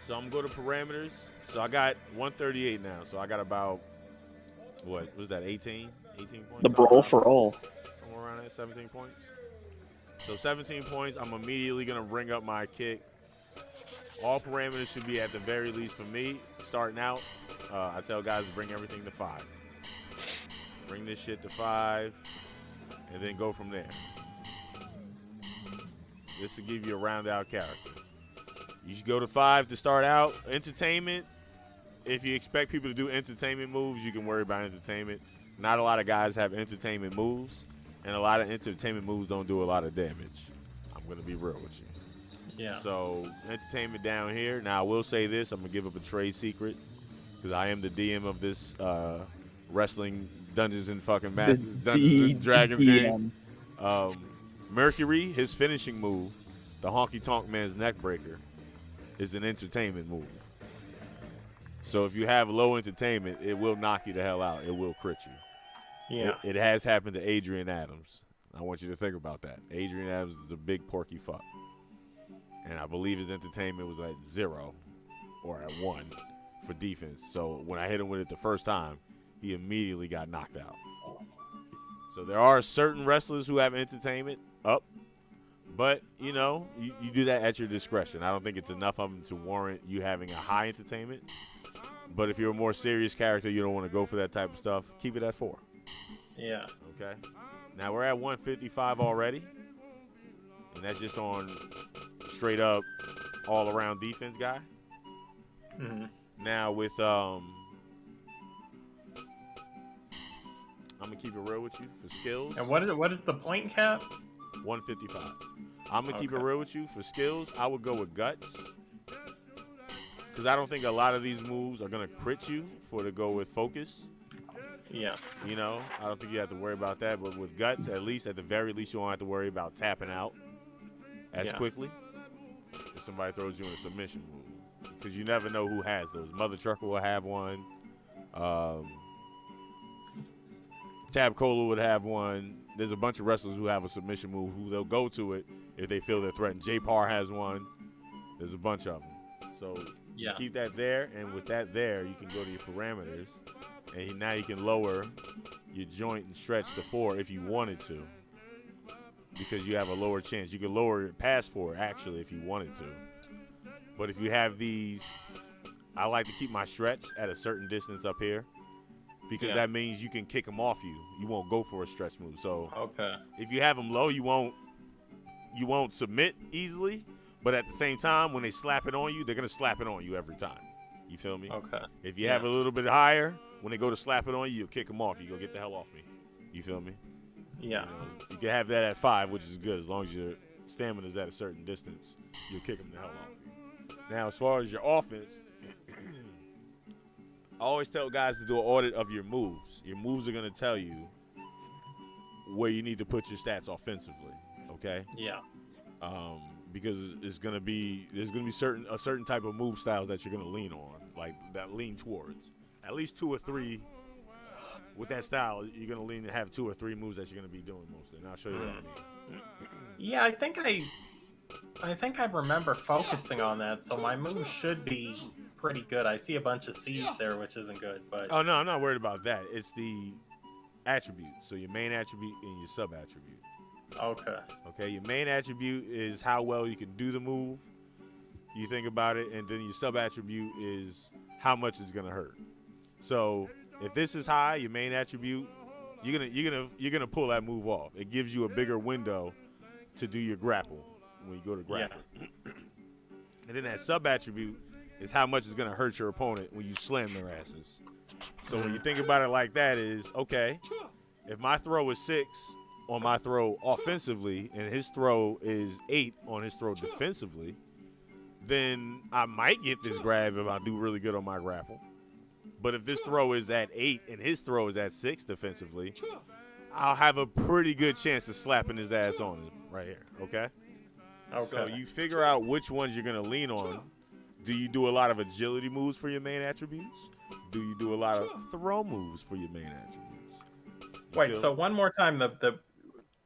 So I'm going to parameters. So I got 138 now. So I got about, what was that, 18? 18 The points? brawl for all. Somewhere around there, 17 points. So 17 points, I'm immediately going to bring up my kick. All parameters should be at the very least for me. Starting out, I tell guys to bring everything to 5. Bring this shit to 5, and then go from there. This will give you a round out character. You should go to 5 to start out. Entertainment, if you expect people to do entertainment moves, you can worry about entertainment. Not a lot of guys have entertainment moves, and a lot of entertainment moves don't do a lot of damage. I'm going to be real with you. Yeah. So, entertainment down here. Now, I will say this. I'm going to give up a trade secret because I am the DM of this wrestling Dungeons and fucking Masters, Dungeons and Dragons game. Mercury, his finishing move, the Honky Tonk Man's Neckbreaker, is an entertainment move. So if you have low entertainment, it will knock you the hell out. It will crit you. Yeah. It has happened to Adrian Adams. I want you to think about that. Adrian Adams is a big porky fuck. And I believe his entertainment was at 0 or at 1 for defense. So when I hit him with it the first time, he immediately got knocked out. So there are certain wrestlers who have entertainment up. But, you know, you do that at your discretion. I don't think it's enough of them to warrant you having a high entertainment. But if you're a more serious character, you don't want to go for that type of stuff, keep it at 4. Yeah. Okay. Now we're at 155 already. And that's just on straight up all around defense guy. Mm-hmm. Now with I'm gonna keep it real with you for skills. And what is the point cap? 155. I'm gonna keep it real with you for skills. I would go with guts. Because I don't think a lot of these moves are gonna crit you to go with focus. Yeah. You know, I don't think you have to worry about that. But with guts, at the very least, you won't have to worry about tapping out as quickly if somebody throws you in a submission move. Because you never know who has those. Mother Trucker will have one. Tab Cola would have one. There's a bunch of wrestlers who have a submission move who they'll go to it if they feel they're threatened. J-Par has one. There's a bunch of them. So keep that there, and with that there, you can go to your parameters, and now you can lower your joint and stretch to 4 if you wanted to, because you have a lower chance. You can lower it past 4, actually, if you wanted to. But if you have these, I like to keep my stretch at a certain distance up here, because that means you can kick them off you. You won't go for a stretch move. So if you have them low, you won't submit easily. But at the same time, when they slap it on you, they're going to slap it on you every time. You feel me? Okay. If you have it a little bit higher, when they go to slap it on you, you'll kick them off. You go, get the hell off me. You feel me? Yeah. You can have that at 5, which is good. As long as your stamina is at a certain distance, you'll kick them the hell off. Now, as far as your offense, I always tell guys to do an audit of your moves. Your moves are going to tell you where you need to put your stats offensively. Okay? Yeah. Because there's gonna be a certain type of move styles that you're gonna lean on, like that lean towards. At least 2 or 3 with that style, you're gonna lean to have 2 or 3 moves that you're gonna be doing mostly. And I'll show you what I mean. Yeah, I think I remember focusing on that, so my moves should be pretty good. I see a bunch of C's there, which isn't good, but oh no, I'm not worried about that. It's the attributes. So your main attribute and your sub attribute. Okay, your main attribute is how well you can do the move. You think about it, and then your sub attribute is how much it's gonna hurt. So if this is high, your main attribute, you're gonna pull that move off. It gives you a bigger window to do your grapple when you go to grapple. Yeah. And then that sub attribute is how much it's gonna hurt your opponent when you slam their asses. So when you think about it like that, is okay. If my throw is 6 on my throw offensively, and his throw is 8 on his throw defensively, then I might get this grab if I do really good on my grapple. But if this throw is at 8 and his throw is at 6 defensively, I'll have a pretty good chance of slapping his ass on him right here, okay? So you figure out which ones you're going to lean on. Do you do a lot of agility moves for your main attributes? Do you do a lot of throw moves for your main attributes? Wait, so one more time,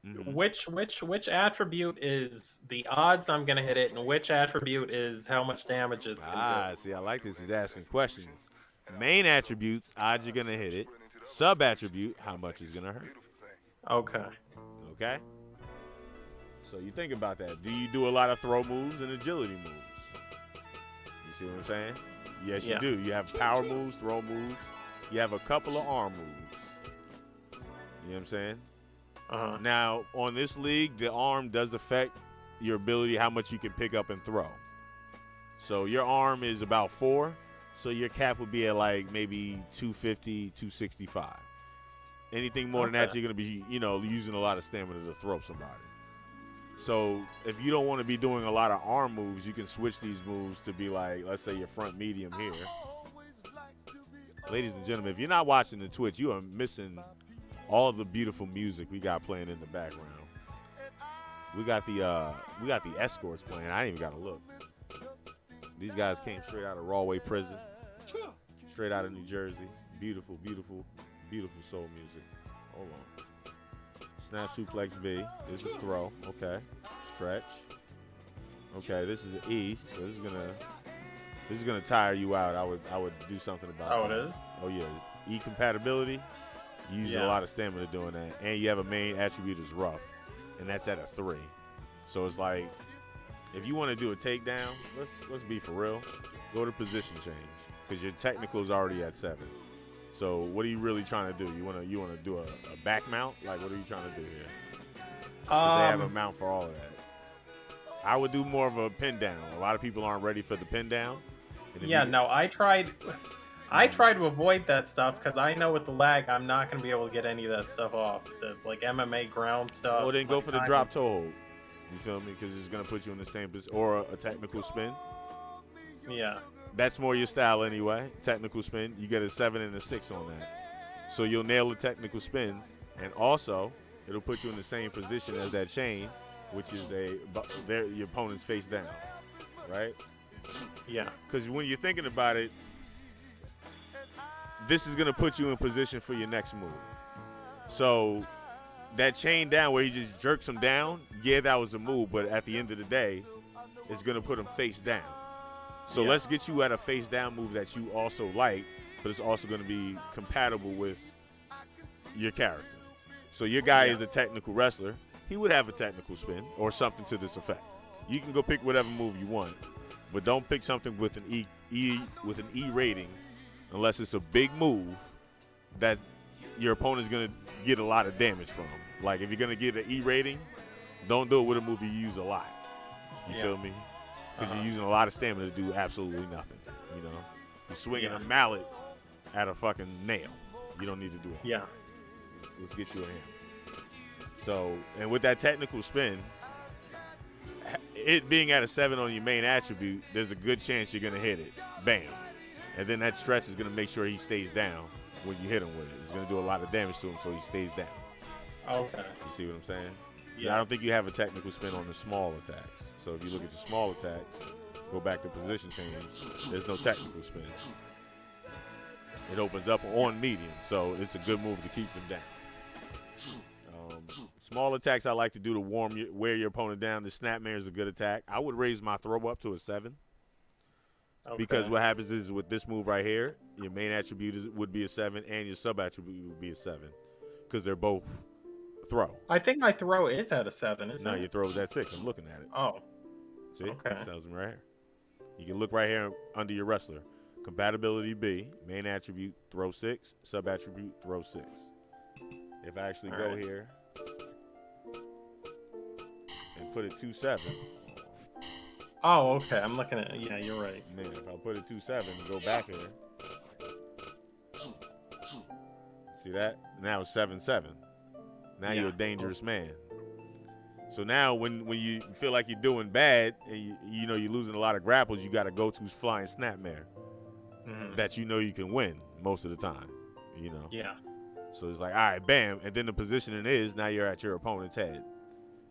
Which attribute is the odds I'm gonna hit it, and which attribute is how much damage it's gonna do? See, I like this. He's asking questions. Main attributes, odds you're gonna hit it. Sub attribute, how much is gonna hurt. Okay. Okay. So you think about that. Do you do a lot of throw moves and agility moves? You see what I'm saying? Yes, you do. You have power moves, throw moves. You have a couple of arm moves. You know what I'm saying? Now, on this league, the arm does affect your ability, how much you can pick up and throw. So your arm is about 4, so your cap would be at like maybe 250, 265. Anything more than that, you're going to be, using a lot of stamina to throw somebody. So if you don't want to be doing a lot of arm moves, you can switch these moves to be like, let's say your front medium here. Ladies and gentlemen, if you're not watching the Twitch, you are missing all the beautiful music we got playing in the background. We got the escorts playing. I ain't even got to look. These guys came straight out of Rawway Prison, straight out of New Jersey. Beautiful, beautiful, beautiful soul music. Hold on. Snap suplex V. This is throw. Okay. Stretch. Okay, this is an E. So this is gonna tire you out. I would do something about that. Oh, it is? Oh yeah. E compatibility. You use a lot of stamina doing that. And you have a main attribute is rough. And that's at a 3. So it's like, if you want to do a takedown, let's be for real. Go to position change. Because your technical is already at 7. So what are you really trying to do? You wanna do a back mount? Like, what are you trying to do here? They have a mount for all of that. I would do more of a pin down. A lot of people aren't ready for the pin down. I tried to avoid that stuff because I know with the lag, I'm not going to be able to get any of that stuff off. The MMA ground stuff. Well, then go for the drop toe hold. You feel me? Because it's going to put you in the same position. Or a technical spin. Yeah. That's more your style anyway. Technical spin. You get a 7 and a 6 on that. So you'll nail the technical spin. And also, it'll put you in the same position as that chain, which is your opponent's face down. Right? Yeah. Because when you're thinking about it, this is going to put you in position for your next move. So that chain down where he just jerks him down, yeah, that was a move. But at the end of the day, it's going to put him face down. So let's get you at a face down move that you also like, but it's also going to be compatible with your character. So your guy is a technical wrestler. He would have a technical spin or something to this effect. You can go pick whatever move you want, but don't pick something with an E rating unless it's a big move that your opponent's going to get a lot of damage from. Like, if you're going to get an E rating, don't do it with a move you use a lot. You feel me? Because you're using a lot of stamina to do absolutely nothing. You're swinging a mallet at a fucking nail. You don't need to do it. Yeah. Let's get you in here. So, and with that technical spin, it being at a 7 on your main attribute, there's a good chance you're going to hit it. Bam. And then that stretch is going to make sure he stays down when you hit him with it. It's going to do a lot of damage to him so he stays down. Okay. You see what I'm saying? Yeah. I don't think you have a technical spin on the small attacks. So if you look at your small attacks, go back to position change, there's no technical spin. It opens up on medium, so it's a good move to keep them down. Small attacks I like to do to wear your opponent down. The snapmare is a good attack. I would raise my throw up to a 7. Because what happens is with this move right here, your main attribute would be a 7 and your sub attribute would be a 7 because they're both throw. I think my throw is at a 7, isn't it? No, your throw is at 6. I'm looking at it. Oh. See? Okay. It tells me right here. You can look right here under your wrestler. Compatibility B, main attribute, throw 6, sub attribute, throw 6. If I actually go here and put it 2-7. Oh, okay. I'm looking at it. Yeah, you're right. Man, if I put it 2-7 and go back here. See that? Now it's 7-7. Now you're a dangerous man. So now when you feel like you're doing bad and you're losing a lot of grapples, you got to go to flying snapmare that you can win most of the time. Yeah. So it's like, all right, bam. And then the positioning is now you're at your opponent's head.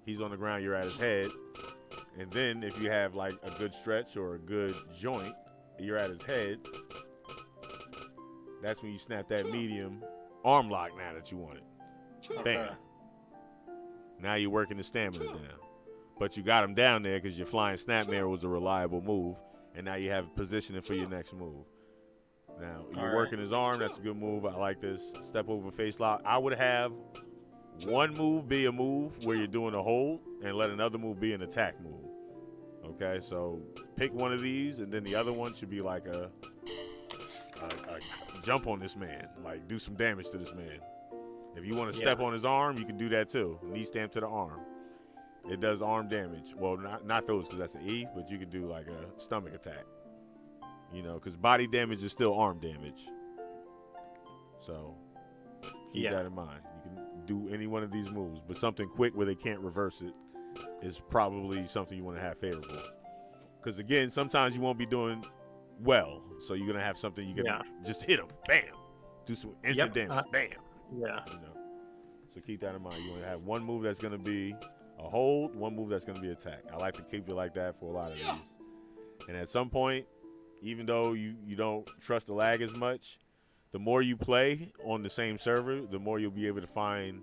He's on the ground, you're at his head. And then if you have like a good stretch or a good joint, you're at his head. That's when you snap that medium arm lock now that you want it. Bam. Now you're working the stamina down. But you got him down there because your flying snapmare was a reliable move, and now you have positioning for your next move. Now, you're working his arm. That's a good move. I like this. Step over face lock. I would have one move be a move where you're doing a hold and let another move be an attack move. Okay, so pick one of these, and then the other one should be like a jump on this man, like do some damage to this man. If you want to step on his arm, you can do that too. Knee stamp to the arm. It does arm damage. Well, not those because that's an E, but you could do like a stomach attack. You know, because body damage is still arm damage. So keep that in mind. You can do any one of these moves, but something quick where they can't reverse it is probably something you want to have favorable. Because again, sometimes you won't be doing well, so you're gonna have something you can just hit them, bam, do some instant damage, bam. Yeah. You know, so keep that in mind. You want to have one move that's gonna be a hold, one move that's gonna be attack. I like to keep it like that for a lot of these. And at some point, even though you don't trust the lag as much, the more you play on the same server, the more you'll be able to find,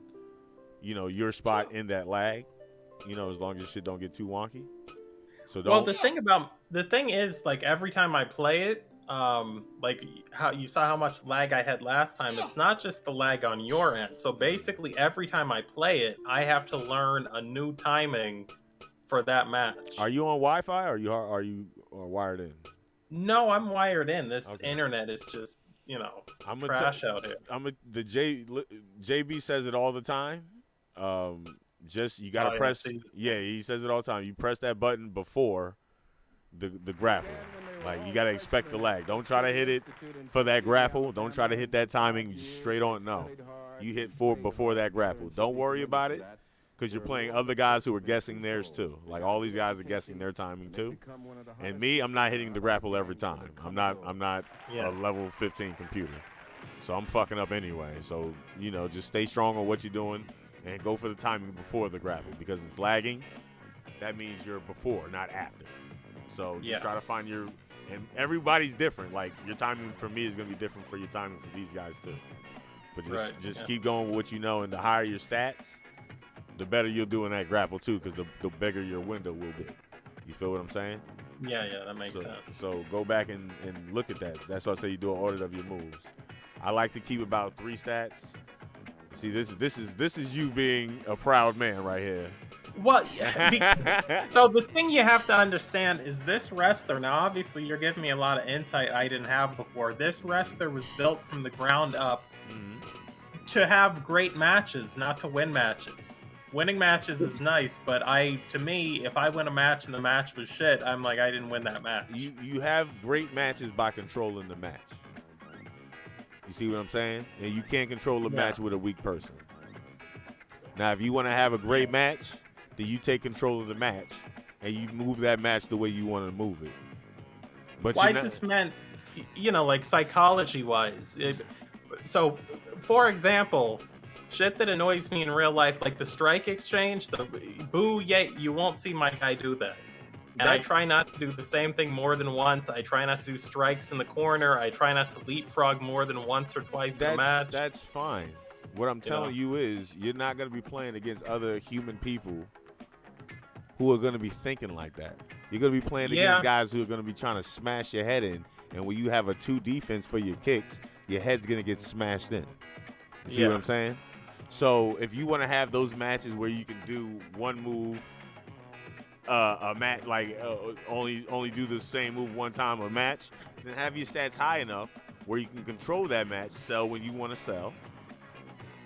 you know, your spot in that lag. You know, as long as shit don't get too wonky. So don't. Well, the thing is, like every time I play it, like how you saw how much lag I had last time. It's not just the lag on your end. So basically, every time I play it, I have to learn a new timing for that match. Are you on Wi-Fi or are you wired in? No, I'm wired in. This internet is just, you know, trash out here. JB says it all the time. Just you gotta press. Yeah, he says it all the time. You press that button before the grapple. Like you gotta expect the lag. Don't try to hit it for that grapple. Don't try to hit that timing straight on. No, you hit before that grapple. Don't worry about it. Because you're playing other guys who are guessing theirs too. Like all these guys are guessing their timing too. And me, I'm not hitting the grapple every time. I'm not a level 15 computer. So I'm fucking up anyway. So, you know, just stay strong on what you're doing and go for the timing before the grapple. Because it's lagging, that means you're before, not after. So just try to find your, and everybody's different. Like your timing for me is going to be different for your timing for these guys too. But just keep going with what you know, and the higher your stats, the better you'll do in that grapple too, because the bigger your window will be. You feel what I'm saying? Yeah, that makes sense. So go back and look at that. That's why I say you do an audit of your moves. I like to keep about 3 stats. See, this is you being a proud man right here. Well, so the thing you have to understand is this wrestler. Now, obviously, you're giving me a lot of insight I didn't have before. This wrestler was built from the ground up to have great matches, not to win matches. Winning matches is nice, but to me, if I win a match and the match was shit, I'm like, I didn't win that match. You have great matches by controlling the match. You see what I'm saying? And you can't control a match with a weak person. Now, if you want to have a great match, then you take control of the match and you move that match the way you want to move it. But I just meant, you know, like psychology-wise. So, for example, shit that annoys me in real life, like the strike exchange, the boo, you won't see my guy do that. And I try not to do the same thing more than once. I try not to do strikes in the corner. I try not to leapfrog more than once or twice in a match. That's fine. What I'm telling you is you're not going to be playing against other human people who are going to be thinking like that. You're going to be playing against guys who are going to be trying to smash your head in. And when you have a 2 defense for your kicks, your head's going to get smashed in. You see what I'm saying? So if you want to have those matches where you can do one move, a match like only do the same move one time a match, then have your stats high enough where you can control that match, sell when you want to sell,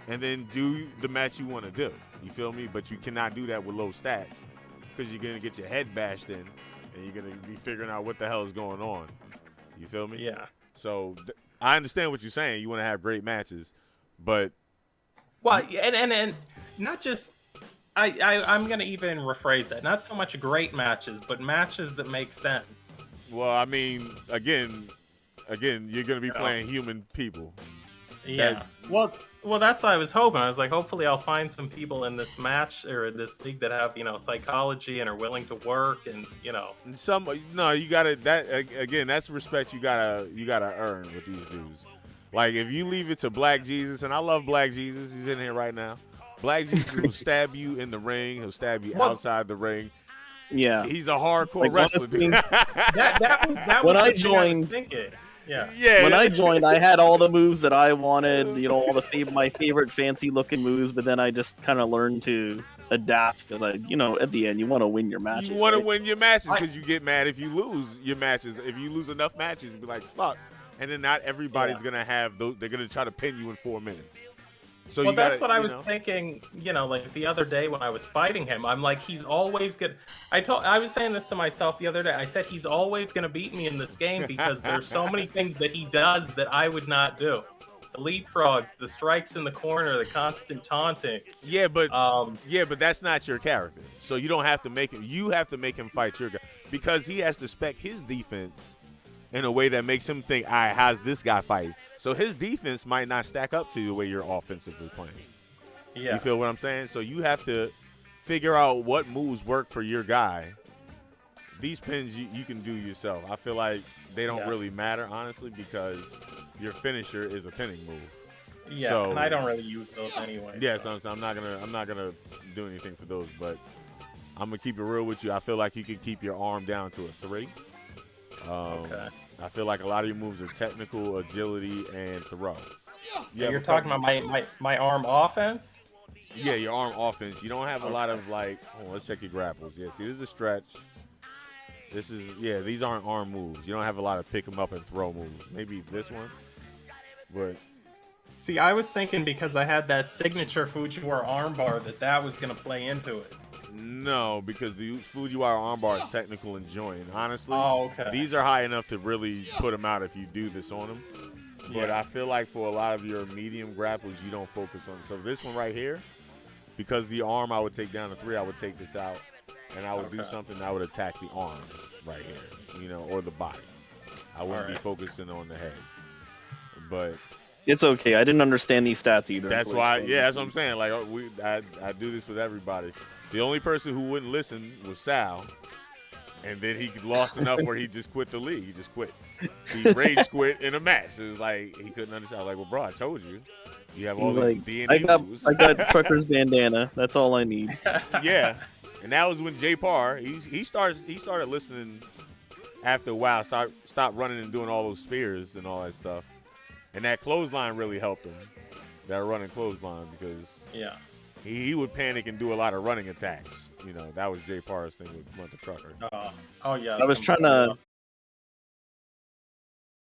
and then do the match you want to do. You feel me? But you cannot do that with low stats because you're gonna get your head bashed in, and you're gonna be figuring out what the hell is going on. You feel me? Yeah. So I understand what you're saying. You want to have great matches, but and not just. I'm going to even rephrase that. Not so much great matches, but matches that make sense. Well, I mean, again, you're going to be playing human people. Yeah. Well, that's what I was hoping. I was like, hopefully I'll find some people in this match or this league that have, psychology and are willing to work and, you got to, that's respect you got to earn with these dudes. Like, if you leave it to Black Jesus, and I love Black Jesus, he's in here right now. Black Jesus will stab you in the ring. He'll stab you outside the ring. Yeah, he's a hardcore wrestler. Honestly, that when was I the joined. thing I was thinking. Yeah. When I joined, I had all the moves that I wanted. You know, all my favorite fancy looking moves. But then I just kind of learned to adapt because at the end, you want to win your matches. You want to win your matches because you get mad if you lose your matches. If you lose enough matches, you be like, fuck. And then not everybody's gonna have those. They're gonna try to pin you in 4 minutes. So that's what I was thinking. Like the other day when I was fighting him, I'm like, he's always good. I was saying this to myself the other day. I said he's always gonna beat me in this game because there's so many things that he does that I would not do. The leapfrogs, the strikes in the corner, the constant taunting. Yeah, but that's not your character. So you don't have to make him. You have to make him fight your guy because he has to spec his defense in a way that makes him think, all right, how's this guy fight? So his defense might not stack up to the way you're offensively playing. Yeah. You feel what I'm saying? So you have to figure out what moves work for your guy. These pins you can do yourself. I feel like they don't really matter, honestly, because your finisher is a pinning move. Yeah, so, and I don't really use those anyway. Yeah, so I'm not gonna do anything for those, but I'm gonna keep it real with you. I feel like you can keep your arm down to a 3. Okay. I feel like a lot of your moves are technical, agility, and throw. You're talking about my arm offense? Yeah, your arm offense. You don't have a lot of let's check your grapples. Yeah, see, this is a stretch. These aren't arm moves. You don't have a lot of pick them up and throw moves. Maybe this one, but. See, I was thinking because I had that signature Fujiwara armbar that was going to play into it. No, because the Fujiwara armbar is technical and joint. Honestly, okay. These are high enough to really put them out if you do this on them. But I feel like for a lot of your medium grapples, you don't focus on. So this one right here, because the arm I would take down to 3, I would take this out, and I would do something that would attack the arm right here, or the body. I wouldn't be focusing on the head. But it's okay. I didn't understand these stats either. That's why. Yeah, that's what I'm saying. Like I do this with everybody. The only person who wouldn't listen was Sal, and then he lost enough where he just quit the league. He just quit. He rage quit in a match. It was like he couldn't understand. I was like, well, bro, I told you. You have all these DNA moves. I got Trucker's bandana. That's all I need. Yeah, and that was when J Parr he started listening after a while. Stopped running and doing all those spears and all that stuff, and that clothesline really helped him. That running clothesline because he would panic and do a lot of running attacks. That was J Parr's thing with the Trucker. Oh yeah. I was trying to